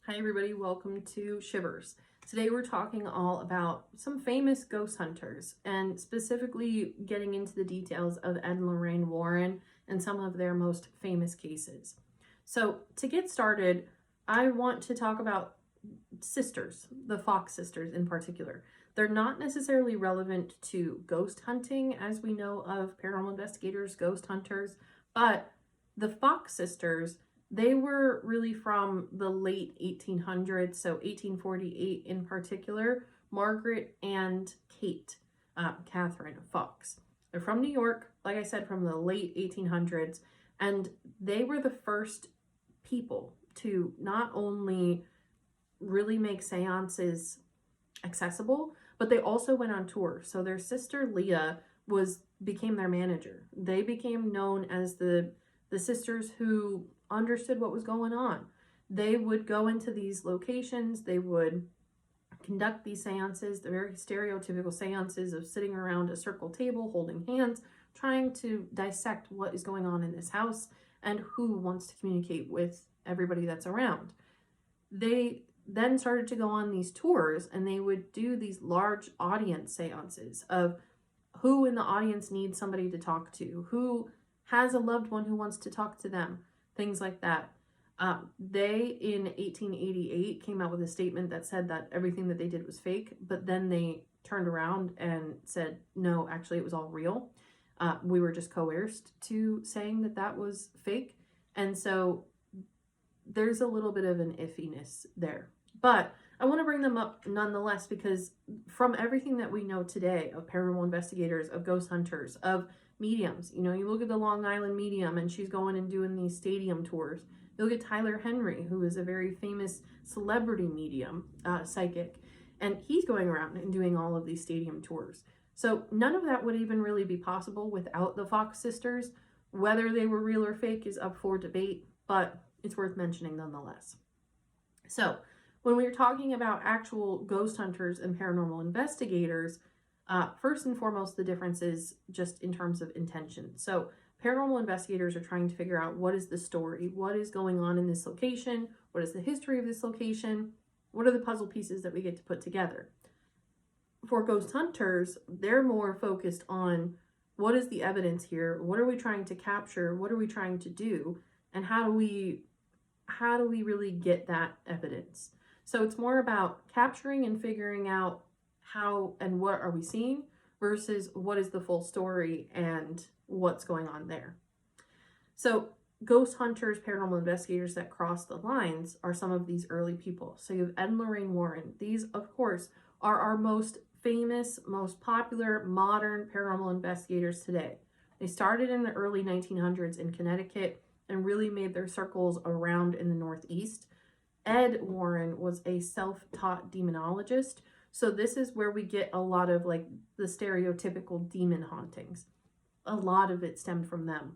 Hi everybody, welcome to Shivers. Today we're talking all about some famous ghost hunters and specifically getting into the details of Ed and Lorraine Warren and some of their most famous cases. So to get started, I want to talk about sisters, the Fox sisters in particular. They're not necessarily relevant to ghost hunting as we know of paranormal investigators, ghost hunters, but the Fox sisters, they were really from the late 1800s, so 1848 in particular, Margaret and Kate, Catherine Fox. They're from New York, like I said, from the late 1800s, and they were the first people to not only really make seances accessible, but they also went on tour. So their sister Leah became their manager. They became known as the sisters who understood what was going on. They would go into these locations, they would conduct these seances, the very stereotypical seances of sitting around a circle table, holding hands, trying to dissect what is going on in this house and who wants to communicate with everybody that's around. They then started to go on these tours and they would do these large audience seances of who in the audience needs somebody to talk to, who has a loved one who wants to talk to them, things like that. They, in 1888, came out with a statement that said that everything that they did was fake, but then they turned around and said, no, actually it was all real. We were just coerced to saying that that was fake. And so there's a little bit of an iffiness there. But I want to bring them up nonetheless because from everything that we know today of paranormal investigators, of ghost hunters, of mediums, you look at the Long Island medium and she's going and doing these stadium tours. You look at Tyler Henry, who is a very famous celebrity medium, psychic, and he's going around and doing all of these stadium tours. So none of that would even really be possible without the Fox sisters. Whether they were real or fake is up for debate, but it's worth mentioning nonetheless. So when we're talking about actual ghost hunters and paranormal investigators, first and foremost, the difference is just in terms of intention. So paranormal investigators are trying to figure out what is the story, what is going on in this location, what is the history of this location, what are the puzzle pieces that we get to put together. For ghost hunters, they're more focused on what is the evidence here, what are we trying to capture, what are we trying to do, and how do we really get that evidence. So it's more about capturing and figuring out how and what are we seeing versus what is the full story and what's going on there. So ghost hunters, paranormal investigators that cross the lines are some of these early people. So you have Ed and Lorraine Warren. These, of course, are our most famous, most popular modern paranormal investigators today. They started in the early 1900s in Connecticut and really made their circles around in the Northeast. Ed Warren was a self-taught demonologist. So this is where we get a lot of like the stereotypical demon hauntings. A lot of it stemmed from them.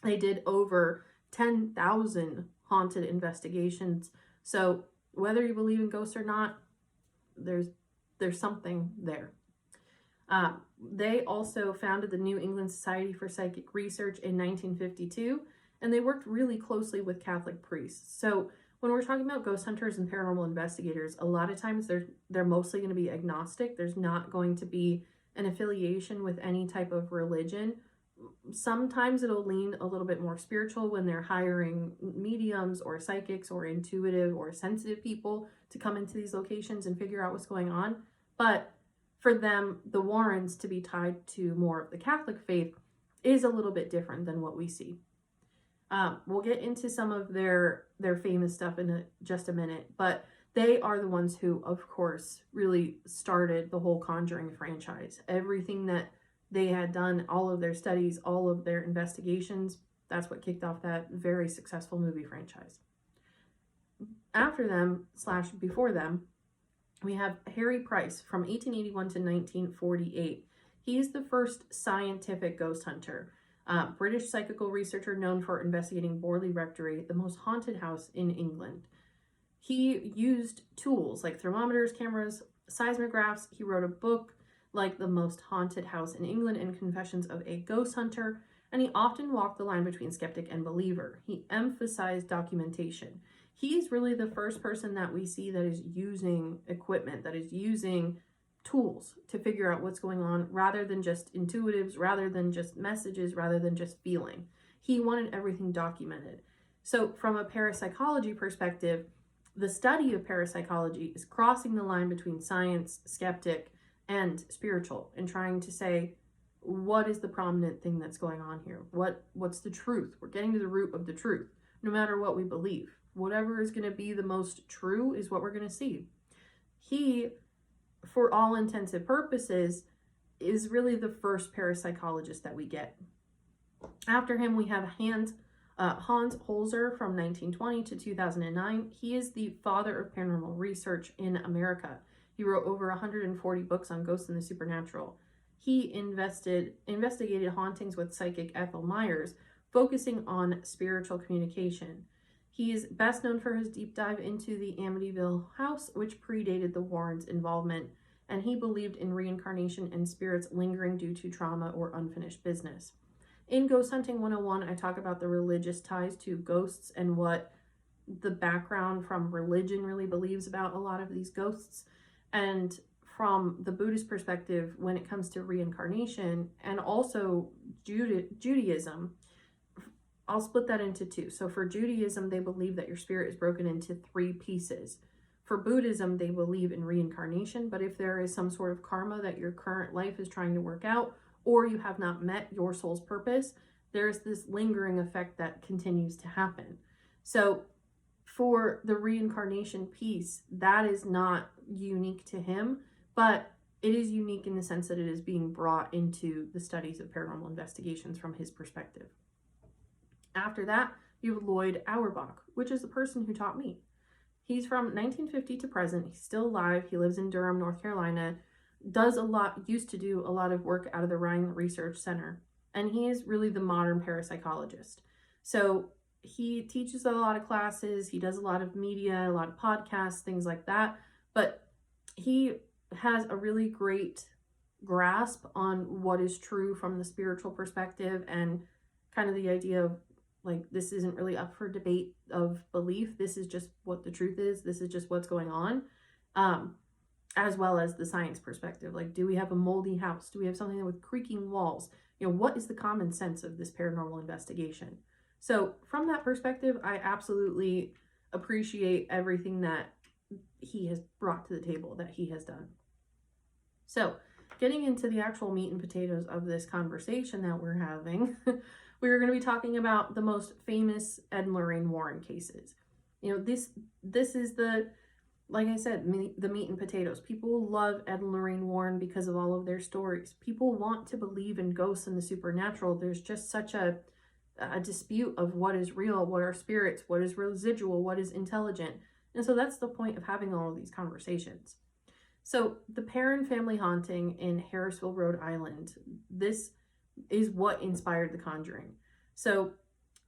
They did over 10,000 haunted investigations. So whether you believe in ghosts or not, there's something there. They also founded the New England Society for Psychic Research in 1952, and they worked really closely with Catholic priests. So when we're talking about ghost hunters and paranormal investigators, a lot of times they're mostly going to be agnostic. There's not going to be an affiliation with any type of religion. Sometimes it'll lean a little bit more spiritual when they're hiring mediums or psychics or intuitive or sensitive people to come into these locations and figure out what's going on. But for them, the Warrens to be tied to more of the Catholic faith is a little bit different than what we see. We'll get into some of their famous stuff in just a minute, but they are the ones who, of course, really started the whole Conjuring franchise. Everything that they had done, all of their studies, all of their investigations, that's what kicked off that very successful movie franchise. After them, / before them, we have Harry Price from 1881 to 1948. He's the first scientific ghost hunter. British psychical researcher known for investigating Borley Rectory, the most haunted house in England. He used tools like thermometers, cameras, seismographs. He wrote a book like The Most Haunted House in England and Confessions of a Ghost Hunter, and he often walked the line between skeptic and believer. He emphasized documentation. He is really the first person that we see that is using equipment, that is using tools to figure out what's going on, rather than just intuitives, rather than just messages, rather than just feeling. He wanted everything documented. So from a parapsychology perspective, the study of parapsychology is crossing the line between science, skeptic, and spiritual, and trying to say, what is the prominent thing that's going on here? What's the truth? We're getting to the root of the truth, no matter what we believe. Whatever is going to be the most true is what we're going to see. He, for all intensive purposes, is really the first parapsychologist that we get. After him, we have Hans Holzer from 1920 to 2009. He is the father of paranormal research in America. He wrote over 140 books on ghosts and the supernatural. He investigated hauntings with psychic Ethel Myers, focusing on spiritual communication. He is best known for his deep dive into the Amityville house, which predated the Warrens' involvement, and he believed in reincarnation and spirits lingering due to trauma or unfinished business. In Ghost Hunting 101, I talk about the religious ties to ghosts and what the background from religion really believes about a lot of these ghosts. And from the Buddhist perspective, when it comes to reincarnation and also Judaism, I'll split that into two. So for Judaism, they believe that your spirit is broken into 3 pieces. For Buddhism, they believe in reincarnation, but if there is some sort of karma that your current life is trying to work out, or you have not met your soul's purpose, there's this lingering effect that continues to happen. So for the reincarnation piece, that is not unique to him, but it is unique in the sense that it is being brought into the studies of paranormal investigations from his perspective. After that, you have Lloyd Auerbach, which is the person who taught me. He's from 1950 to present. He's still alive. He lives in Durham, North Carolina, used to do a lot of work out of the Rhine Research Center. And he is really the modern parapsychologist. So he teaches a lot of classes. He does a lot of media, a lot of podcasts, things like that. But he has a really great grasp on what is true from the spiritual perspective, and kind of the idea of, like, this isn't really up for debate of belief. This is just what the truth is. This is just what's going on. As well as the science perspective. Like, do we have a moldy house? Do we have something with creaking walls? You know, what is the common sense of this paranormal investigation? So from that perspective, I absolutely appreciate everything that he has brought to the table, that he has done. So getting into the actual meat and potatoes of this conversation that we're having, we're going to be talking about the most famous Ed and Lorraine Warren cases. You know, this is the, like I said, the meat and potatoes. People love Ed and Lorraine Warren because of all of their stories. People want to believe in ghosts and the supernatural. There's just such a dispute of what is real, what are spirits, what is residual, what is intelligent. And so that's the point of having all of these conversations. So the Perron family haunting in Harrisville, Rhode Island, this is what inspired The Conjuring. So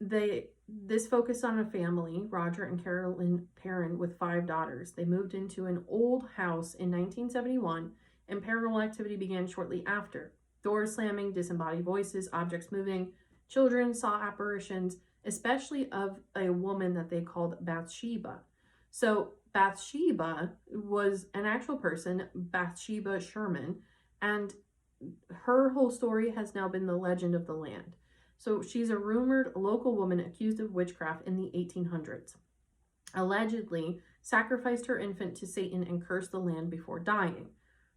this focused on a family, Roger and Carolyn Perron, with 5 daughters. They moved into an old house in 1971, and paranormal activity began shortly after. Doors slamming, disembodied voices, objects moving. Children saw apparitions, especially of a woman that they called Bathsheba. So Bathsheba was an actual person, Bathsheba Sherman, and her whole story has now been the legend of the land. So she's a rumored local woman accused of witchcraft in the 1800s. Allegedly sacrificed her infant to Satan and cursed the land before dying.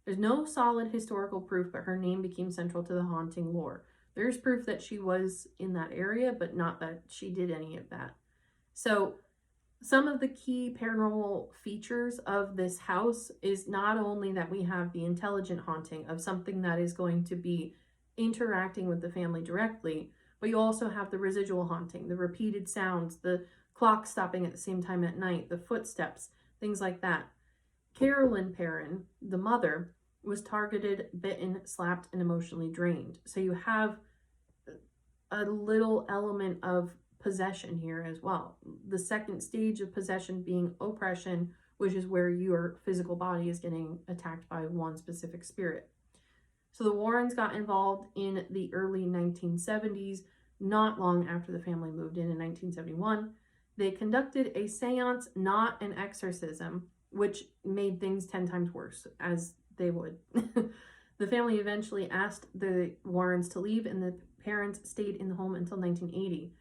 There's no solid historical proof, but her name became central to the haunting lore. There's proof that she was in that area, but not that she did any of that. So some of the key paranormal features of this house is not only that we have the intelligent haunting of something that is going to be interacting with the family directly, but you also have the residual haunting, the repeated sounds, the clock stopping at the same time at night, the footsteps, things like that. Carolyn Perron, the mother, was targeted, bitten, slapped, and emotionally drained. So you have a little element of possession here as well. The second stage of possession being oppression, which is where your physical body is getting attacked by one specific spirit. So the Warrens got involved in the early 1970s, not long after the family moved in 1971. They conducted a seance, not an exorcism, which made things 10 times worse, as they would. The family eventually asked the Warrens to leave, and the parents stayed in the home until 1980.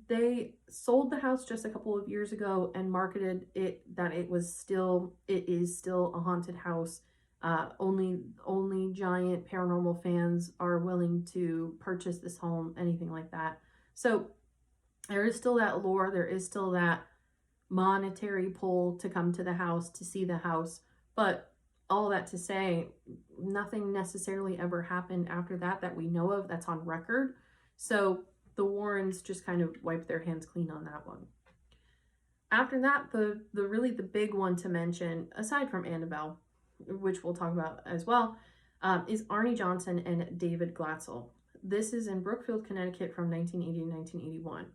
They sold the house just a couple of years ago and marketed it that it is still a haunted house. Only giant paranormal fans are willing to purchase this home, anything like that. So there is still that lore, there is still that monetary pull to come to the house, to see the house, but all that to say, nothing necessarily ever happened after that we know of, that's on record. So the Warrens just kind of wiped their hands clean on that one. After that, the really the big one to mention, aside from Annabelle, which we'll talk about as well, is Arnie Johnson and David Glatzel. This is in Brookfield, Connecticut from 1980 to 1981.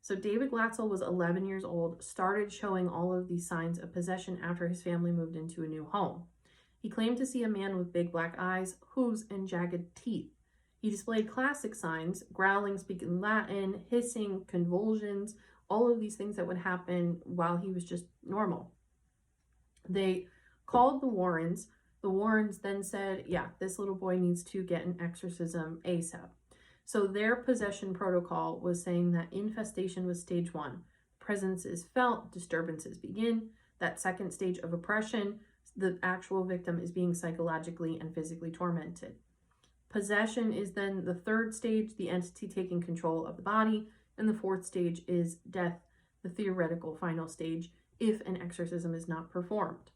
So David Glatzel was 11 years old, started showing all of these signs of possession after his family moved into a new home. He claimed to see a man with big black eyes, hooves, and jagged teeth. He displayed classic signs, growling, speaking Latin, hissing, convulsions, all of these things that would happen while he was just normal. They called the Warrens. The Warrens then said, yeah, this little boy needs to get an exorcism ASAP. So their possession protocol was saying that infestation was stage 1. Presence is felt, disturbances begin. That second stage of oppression, the actual victim is being psychologically and physically tormented. Possession is then the third stage, the entity taking control of the body, and the fourth stage is death, the theoretical final stage, if an exorcism is not performed.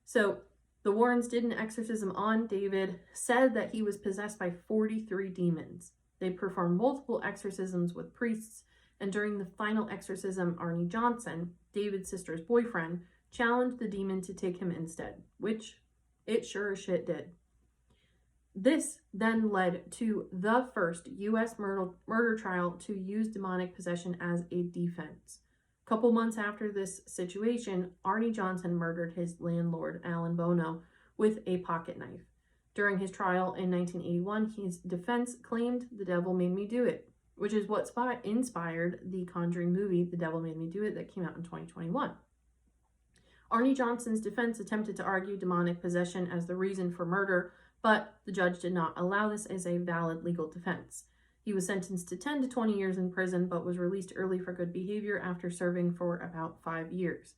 So the Warrens did an exorcism on David, said that he was possessed by 43 demons. They performed multiple exorcisms with priests, and during the final exorcism, Arnie Johnson, David's sister's boyfriend, challenged the demon to take him instead, which it sure as shit did. This then led to the first U.S. murder trial to use demonic possession as a defense. A couple months after this situation, Arnie Johnson murdered his landlord, Alan Bono, with a pocket knife. During his trial in 1981, his defense claimed the devil made me do it, which is what inspired the Conjuring movie, The Devil Made Me Do It, that came out in 2021. Arnie Johnson's defense attempted to argue demonic possession as the reason for murder, but the judge did not allow this as a valid legal defense. He was sentenced to 10 to 20 years in prison, but was released early for good behavior after serving for about 5 years.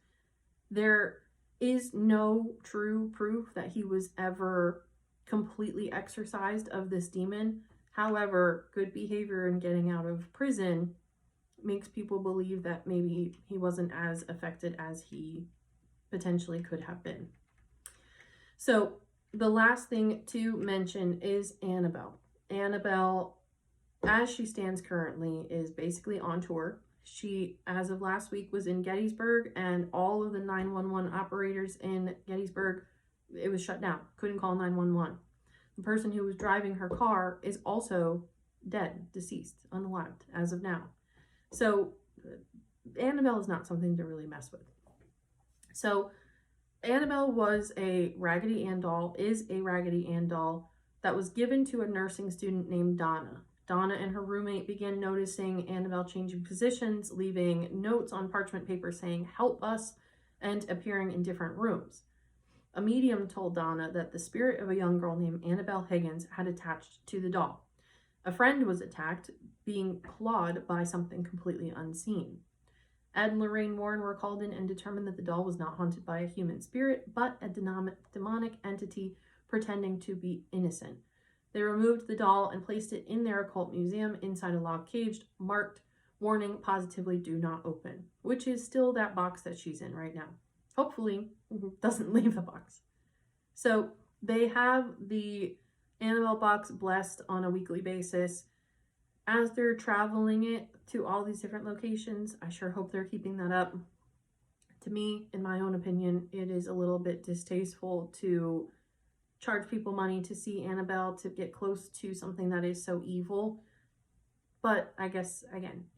There is no true proof that he was ever completely exorcised of this demon. However, good behavior and getting out of prison makes people believe that maybe he wasn't as affected as he potentially could have been. So the last thing to mention is Annabelle. Annabelle, as she stands currently, is basically on tour. She, as of last week, was in Gettysburg, and all of the 911 operators in Gettysburg, it was shut down. Couldn't call 911. The person who was driving her car is also dead, deceased, unalived as of now. So Annabelle is not something to really mess with. So Annabelle was a Raggedy Ann doll, is a Raggedy Ann doll that was given to a nursing student named Donna. Donna and her roommate began noticing Annabelle changing positions, leaving notes on parchment paper saying, "Help us," and appearing in different rooms. A medium told Donna that the spirit of a young girl named Annabelle Higgins had attached to the doll. A friend was attacked, being clawed by something completely unseen. Ed and Lorraine Warren were called in and determined that the doll was not haunted by a human spirit, but a demonic entity pretending to be innocent. They removed the doll and placed it in their occult museum inside a log cage marked, "Warning, positively do not open," which is still that box that she's in right now. Hopefully, it doesn't leave the box. So they have the Annabelle box blessed on a weekly basis. As they're traveling it to all these different locations, I sure hope they're keeping that up. To me, in my own opinion, it is a little bit distasteful to charge people money to see Annabelle, to get close to something that is so evil. But I guess, again,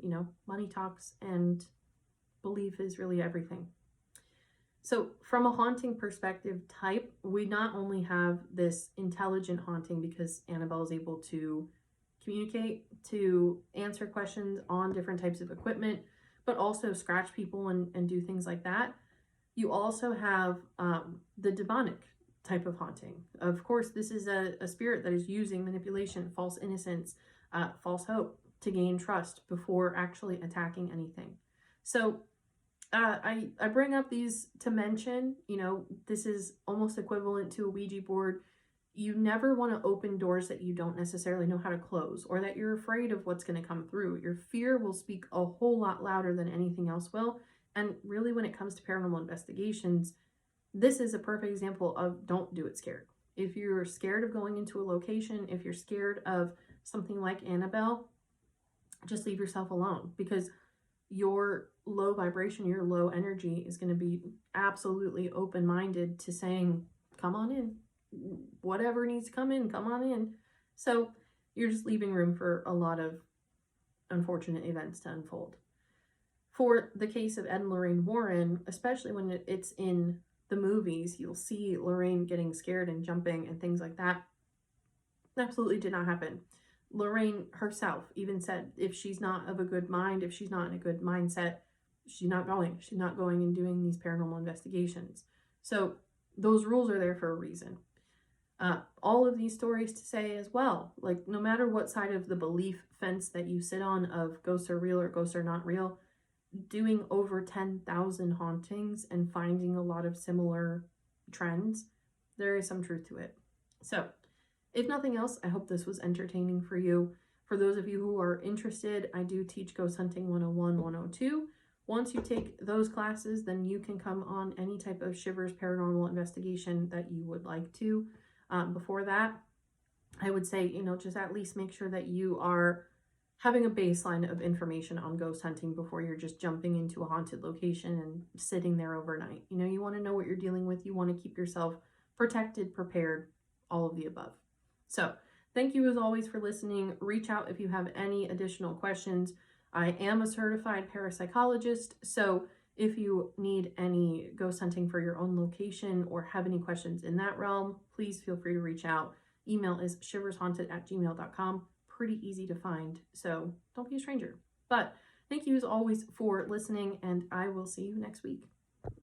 money talks, and belief is really everything. So from a haunting perspective type, we not only have this intelligent haunting because Annabelle is able to communicate, to answer questions on different types of equipment, but also scratch people and do things like that. You also have the demonic type of haunting. Of course, this is a spirit that is using manipulation, false innocence, false hope to gain trust before actually attacking anything. So I bring up these to mention, this is almost equivalent to a Ouija board. You never want to open doors that you don't necessarily know how to close, or that you're afraid of what's going to come through. Your fear will speak a whole lot louder than anything else will. And really, when it comes to paranormal investigations, this is a perfect example of don't do it scared. If you're scared of going into a location, if you're scared of something like Annabelle, just leave yourself alone, because your low vibration, your low energy is going to be absolutely open-minded to saying, come on in. Whatever needs to come in, come on in. So you're just leaving room for a lot of unfortunate events to unfold. For the case of Ed and Lorraine Warren, especially when it's in the movies, you'll see Lorraine getting scared and jumping and things like that. Absolutely did not happen. Lorraine herself even said if she's not of a good mind, if she's not in a good mindset, she's not going. She's not going and doing these paranormal investigations. So those rules are there for a reason. All of these stories to say as well, like no matter what side of the belief fence that you sit on of ghosts are real or ghosts are not real, doing over 10,000 hauntings and finding a lot of similar trends, there is some truth to it. So if nothing else, I hope this was entertaining for you. For those of you who are interested, I do teach Ghost Hunting 101, 102. Once you take those classes, then you can come on any type of Shivers paranormal investigation that you would like to. Before that, I would say, just at least make sure that you are having a baseline of information on ghost hunting before you're just jumping into a haunted location and sitting there overnight. You want to know what you're dealing with. You want to keep yourself protected, prepared, all of the above. So thank you as always for listening. Reach out if you have any additional questions. I am a certified parapsychologist, so if you need any ghost hunting for your own location or have any questions in that realm, please feel free to reach out. Email is shivershaunted@gmail.com. Pretty easy to find, so don't be a stranger. But thank you as always for listening, and I will see you next week.